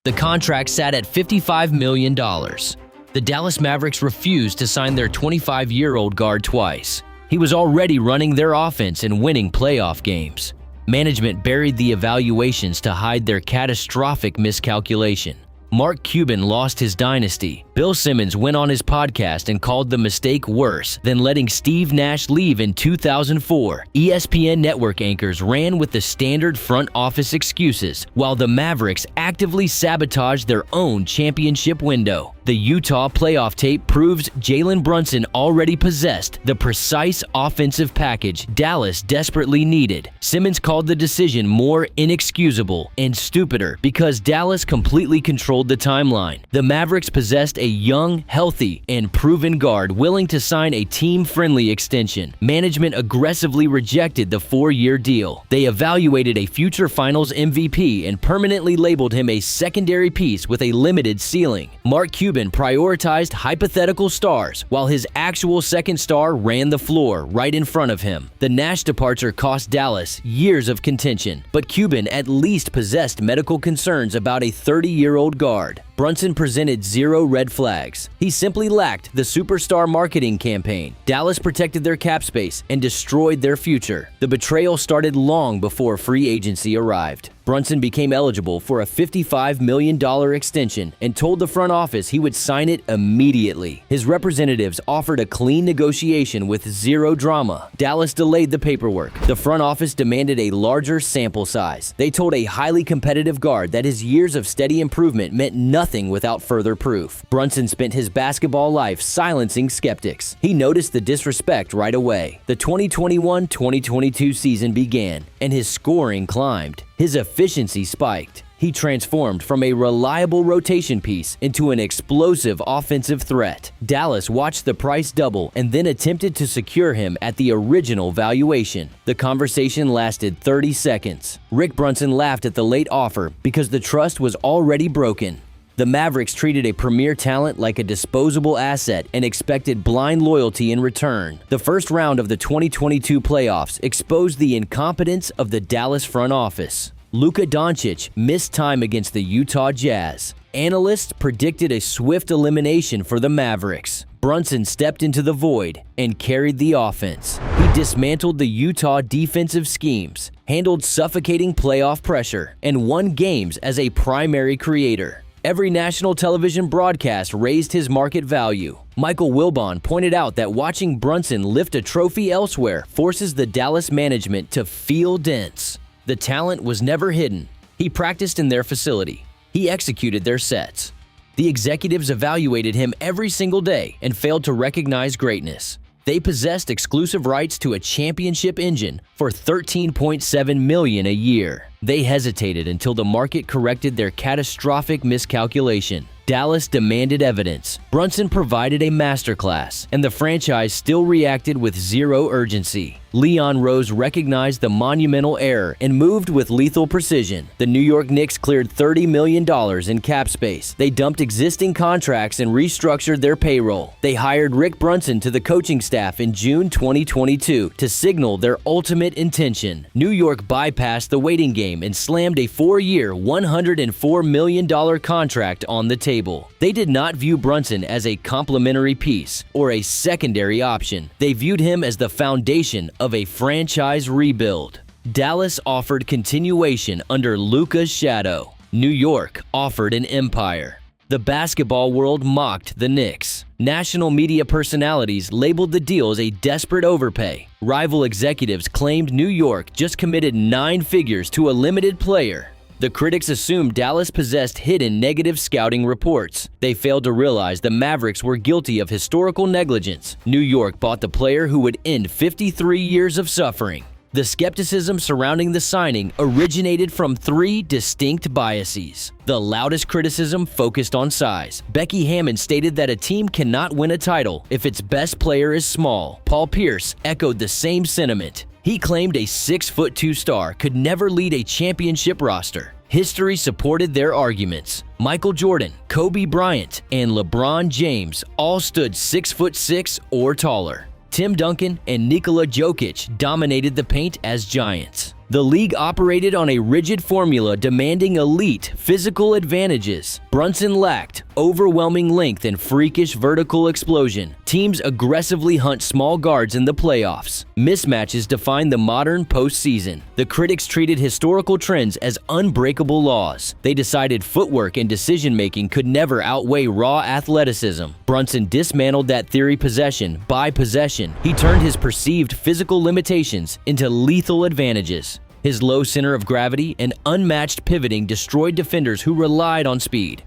The contract sat at $55 million. The Dallas Mavericks refused to sign their 25-year-old guard twice. He was already running their offense and winning playoff games. Management buried the evaluations to hide their catastrophic miscalculation. Mark Cuban lost his dynasty. Bill Simmons went on his podcast and called the mistake worse than letting Steve Nash leave in 2004. ESPN network anchors ran with the standard front office excuses, while the Mavericks actively sabotaged their own championship window. The Utah playoff tape proves Jalen Brunson already possessed the precise offensive package Dallas desperately needed. Simmons called the decision more inexcusable and stupider because Dallas completely controlled the timeline. The Mavericks possessed a young, healthy, and proven guard willing to sign a team-friendly extension. Management aggressively rejected the 4-year deal. They evaluated a future Finals MVP and permanently labeled him a secondary piece with a limited ceiling. Mark Cuban prioritized hypothetical stars, while his actual second star ran the floor right in front of him. The Nash departure cost Dallas years of contention, but Cuban at least possessed medical concerns about a 30-year-old guard. Brunson presented zero red flags. He simply lacked the superstar marketing campaign. Dallas protected their cap space and destroyed their future. The betrayal started long before free agency arrived. Brunson became eligible for a $55 million extension and told the front office he would sign it immediately. His representatives offered a clean negotiation with zero drama. Dallas delayed the paperwork. The front office demanded a larger sample size. They told a highly competitive guard that his years of steady improvement meant nothing without further proof. Brunson spent his basketball life silencing skeptics. He noticed the disrespect right away. The 2021-2022 season began, and his scoring climbed. His efficiency spiked. He transformed from a reliable rotation piece into an explosive offensive threat. Dallas watched the price double and then attempted to secure him at the original valuation. The conversation lasted 30 seconds. Rick Brunson laughed at the late offer because the trust was already broken. The Mavericks treated a premier talent like a disposable asset and expected blind loyalty in return. The first round of the 2022 playoffs exposed the incompetence of the Dallas front office. Luka Doncic missed time against the Utah Jazz. Analysts predicted a swift elimination for the Mavericks. Brunson stepped into the void and carried the offense. He dismantled the Utah defensive schemes, handled suffocating playoff pressure, and won games as a primary creator. Every national television broadcast raised his market value. Michael Wilbon pointed out that watching Brunson lift a trophy elsewhere forces the Dallas management to feel dense. The talent was never hidden. He practiced in their facility. He executed their sets. The executives evaluated him every single day and failed to recognize greatness. They possessed exclusive rights to a championship engine for $13.7 million a year. They hesitated until the market corrected their catastrophic miscalculation. Dallas demanded evidence. Brunson provided a masterclass, and the franchise still reacted with zero urgency. Leon Rose recognized the monumental error and moved with lethal precision. The New York Knicks cleared $30 million in cap space. They dumped existing contracts and restructured their payroll. They hired Rick Brunson to the coaching staff in June 2022 to signal their ultimate intention. New York bypassed the waiting game and slammed a 4-year, $104 million contract on the table. They did not view Brunson as a complementary piece or a secondary option. They viewed him as the foundation of a franchise rebuild. Dallas offered continuation under Luka's shadow. New York offered an empire. The basketball world mocked the Knicks. National media personalities labeled the deal as a desperate overpay. Rival executives claimed New York just committed 9 figures to a limited player. The critics assumed Dallas possessed hidden negative scouting reports. They failed to realize the Mavericks were guilty of historical negligence. New York bought the player who would end 53 years of suffering. The skepticism surrounding the signing originated from 3 distinct biases. The loudest criticism focused on size. Becky Hammon stated that a team cannot win a title if its best player is small. Paul Pierce echoed the same sentiment. He claimed a 6'2" star could never lead a championship roster. History supported their arguments. Michael Jordan, Kobe Bryant, and LeBron James all stood 6'6" or taller. Tim Duncan and Nikola Jokic dominated the paint as giants. The league operated on a rigid formula demanding elite physical advantages. Brunson lacked overwhelming length and freakish vertical explosion. Teams aggressively hunt small guards in the playoffs. Mismatches define the modern postseason. The critics treated historical trends as unbreakable laws. They decided footwork and decision-making could never outweigh raw athleticism. Brunson dismantled that theory possession by possession. He turned his perceived physical limitations into lethal advantages. His low center of gravity and unmatched pivoting destroyed defenders who relied on speed.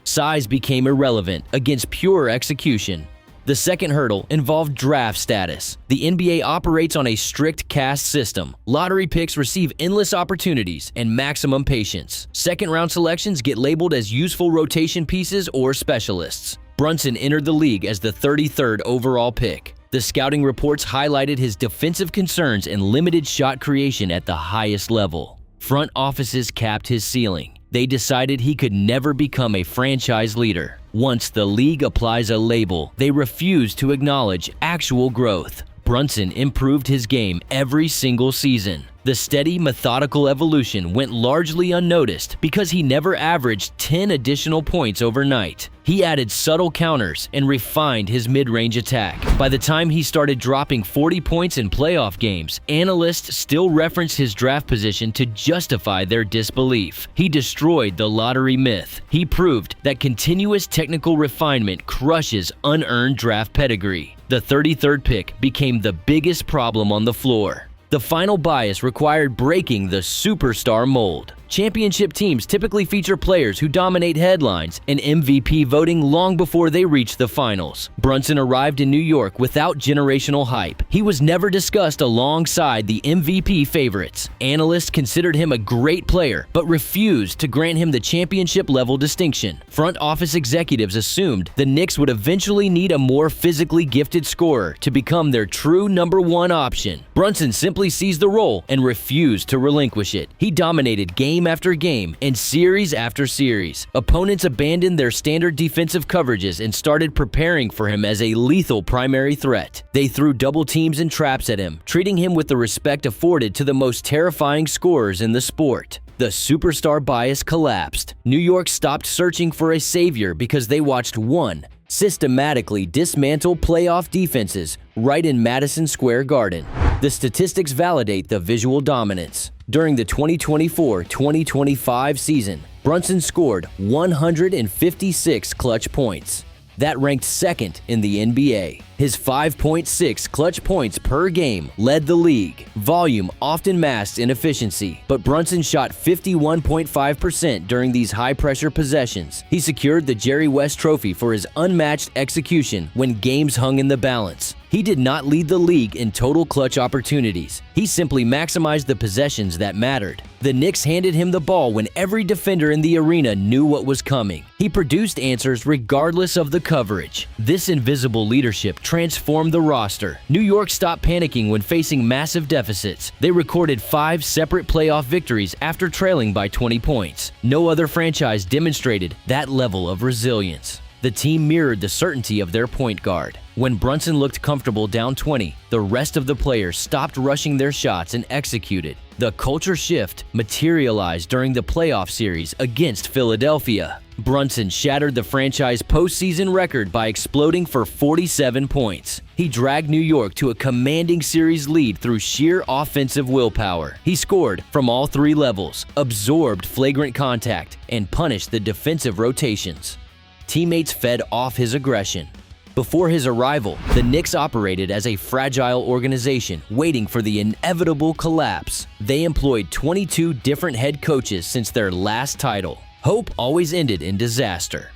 Size became irrelevant against pure execution. The second hurdle involved draft status. The NBA operates on a strict caste system. Lottery picks receive endless opportunities and maximum patience. Second-round selections get labeled as useful rotation pieces or specialists. Brunson entered the league as the 33rd overall pick. The scouting reports highlighted his defensive concerns and limited shot creation at the highest level. Front offices capped his ceiling. They decided he could never become a franchise leader. Once the league applies a label, they refuse to acknowledge actual growth. Brunson improved his game every single season. The steady, methodical evolution went largely unnoticed because he never averaged 10 additional points overnight. He added subtle counters and refined his mid-range attack. By the time he started dropping 40 points in playoff games, analysts still referenced his draft position to justify their disbelief. He destroyed the lottery myth. He proved that continuous technical refinement crushes unearned draft pedigree. The 33rd pick became the biggest problem on the floor. The final bias required breaking the superstar mold. Championship teams typically feature players who dominate headlines and MVP voting long before they reach the finals. Brunson arrived in New York without generational hype. He was never discussed alongside the MVP favorites. Analysts considered him a great player, but refused to grant him the championship-level distinction. Front office executives assumed the Knicks would eventually need a more physically gifted scorer to become their true number one option. Brunson simply seized the role and refused to relinquish it. He dominated game after game and series after series. Opponents abandoned their standard defensive coverages and started preparing for him as a lethal primary threat. They threw double teams and traps at him, treating him with the respect afforded to the most terrifying scorers in the sport. The superstar bias collapsed. New York stopped searching for a savior because they watched one systematically dismantle playoff defenses right in Madison Square Garden. The statistics validate the visual dominance. During the 2024-2025 season, Brunson scored 156 clutch points. That ranked second in the NBA. His 5.6 clutch points per game led the league. Volume often masks inefficiency, but Brunson shot 51.5% during these high-pressure possessions. He secured the Jerry West Trophy for his unmatched execution when games hung in the balance. He did not lead the league in total clutch opportunities. He simply maximized the possessions that mattered. The Knicks handed him the ball when every defender in the arena knew what was coming. He produced answers regardless of the coverage. This invisible leadership transformed the roster. New York stopped panicking when facing massive deficits. They recorded 5 separate playoff victories after trailing by 20 points. No other franchise demonstrated that level of resilience. The team mirrored the certainty of their point guard. When Brunson looked comfortable down 20, the rest of the players stopped rushing their shots and executed. The culture shift materialized during the playoff series against Philadelphia. Brunson shattered the franchise postseason record by exploding for 47 points. He dragged New York to a commanding series lead through sheer offensive willpower. He scored from all 3 levels, absorbed flagrant contact, and punished the defensive rotations. Teammates fed off his aggression. Before his arrival, the Knicks operated as a fragile organization waiting for the inevitable collapse. They employed 22 different head coaches since their last title. Hope always ended in disaster.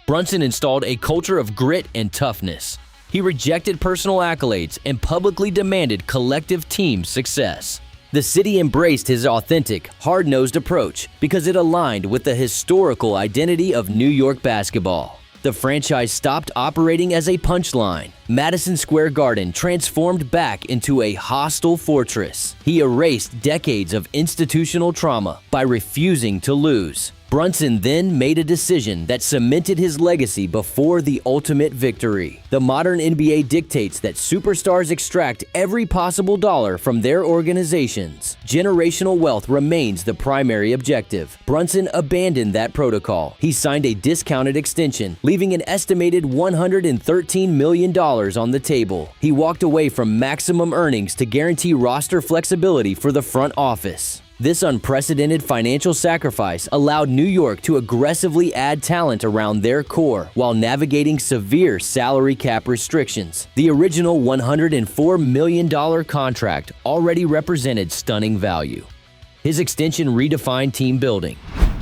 Brunson installed a culture of grit and toughness. He rejected personal accolades and publicly demanded collective team success. The city embraced his authentic, hard-nosed approach because it aligned with the historical identity of New York basketball. The franchise stopped operating as a punchline. Madison Square Garden transformed back into a hostile fortress. He erased decades of institutional trauma by refusing to lose. Brunson then made a decision that cemented his legacy before the ultimate victory. The modern NBA dictates that superstars extract every possible dollar from their organizations. Generational wealth remains the primary objective. Brunson abandoned that protocol. He signed a discounted extension, leaving an estimated $113 million on the table. He walked away from maximum earnings to guarantee roster flexibility for the front office. This unprecedented financial sacrifice allowed New York to aggressively add talent around their core while navigating severe salary cap restrictions. The original $104 million contract already represented stunning value. His extension redefined team building.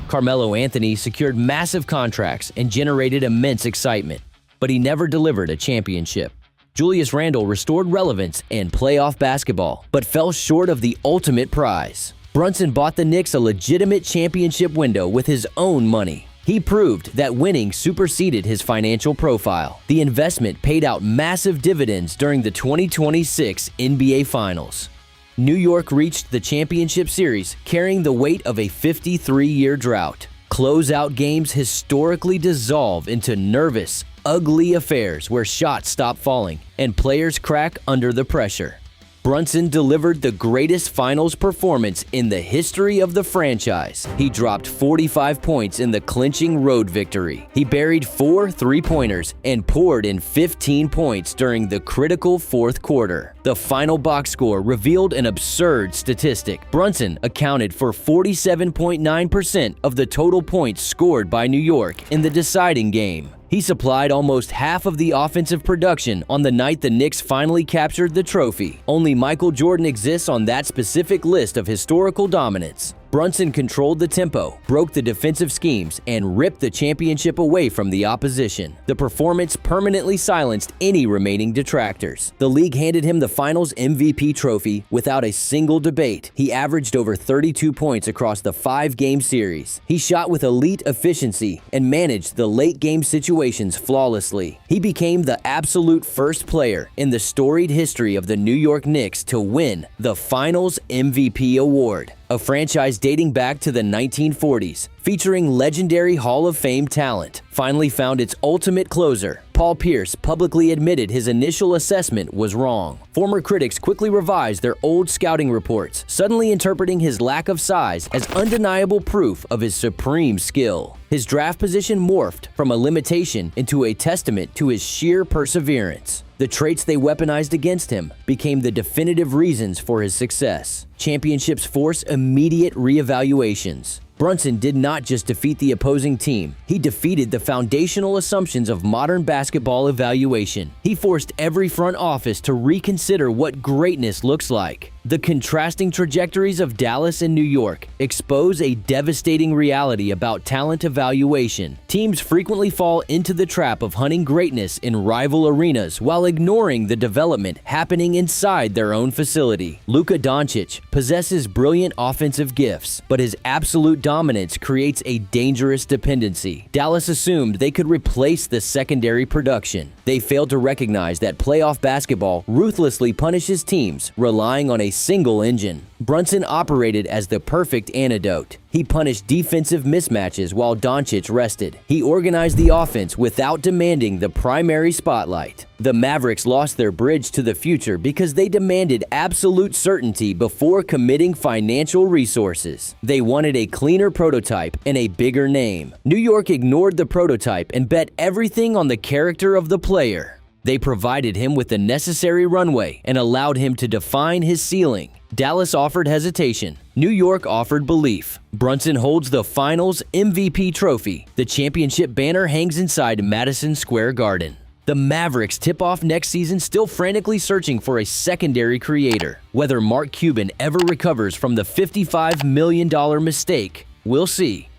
Carmelo Anthony secured massive contracts and generated immense excitement, but he never delivered a championship. Julius Randle restored relevance and playoff basketball, but fell short of the ultimate prize. Brunson bought the Knicks a legitimate championship window with his own money. He proved that winning superseded his financial profile. The investment paid out massive dividends during the 2026 NBA Finals. New York reached the championship series carrying the weight of a 53-year drought. Closeout games historically dissolve into nervous, ugly affairs where shots stop falling and players crack under the pressure. Brunson delivered the greatest finals performance in the history of the franchise. He dropped 45 points in the clinching road victory. He buried 4 three-pointers and poured in 15 points during the critical fourth quarter. The final box score revealed an absurd statistic. Brunson accounted for 47.9% of the total points scored by New York in the deciding game. He supplied almost half of the offensive production on the night the Knicks finally captured the trophy. Only Michael Jordan exists on that specific list of historical dominance. Brunson controlled the tempo, broke the defensive schemes, and ripped the championship away from the opposition. The performance permanently silenced any remaining detractors. The league handed him the Finals MVP trophy without a single debate. He averaged over 32 points across the 5-game series. He shot with elite efficiency and managed the late-game situations flawlessly. He became the absolute first player in the storied history of the New York Knicks to win the Finals MVP award. A franchise dating back to the 1940s, featuring legendary Hall of Fame talent, finally found its ultimate closer. Paul Pierce publicly admitted his initial assessment was wrong. Former critics quickly revised their old scouting reports, suddenly interpreting his lack of size as undeniable proof of his supreme skill. His draft position morphed from a limitation into a testament to his sheer perseverance. The traits they weaponized against him became the definitive reasons for his success. Championships force immediate reevaluations. Brunson did not just defeat the opposing team, he defeated the foundational assumptions of modern basketball evaluation. He forced every front office to reconsider what greatness looks like. The contrasting trajectories of Dallas and New York expose a devastating reality about talent evaluation. Teams frequently fall into the trap of hunting greatness in rival arenas while ignoring the development happening inside their own facility. Luka Doncic possesses brilliant offensive gifts, but his absolute dominance creates a dangerous dependency. Dallas assumed they could replace the secondary production. They failed to recognize that playoff basketball ruthlessly punishes teams relying on a single engine. Brunson operated as the perfect antidote. He punished defensive mismatches while Doncic rested. He organized the offense without demanding the primary spotlight. The Mavericks lost their bridge to the future because they demanded absolute certainty before committing financial resources. They wanted a cleaner prototype and a bigger name. New York ignored the prototype and bet everything on the character of the player. They provided him with the necessary runway and allowed him to define his ceiling. Dallas offered hesitation. New York offered belief. Brunson holds the Finals MVP trophy. The championship banner hangs inside Madison Square Garden. The Mavericks tip off next season still frantically searching for a secondary creator. Whether Mark Cuban ever recovers from the $55 million mistake, we'll see.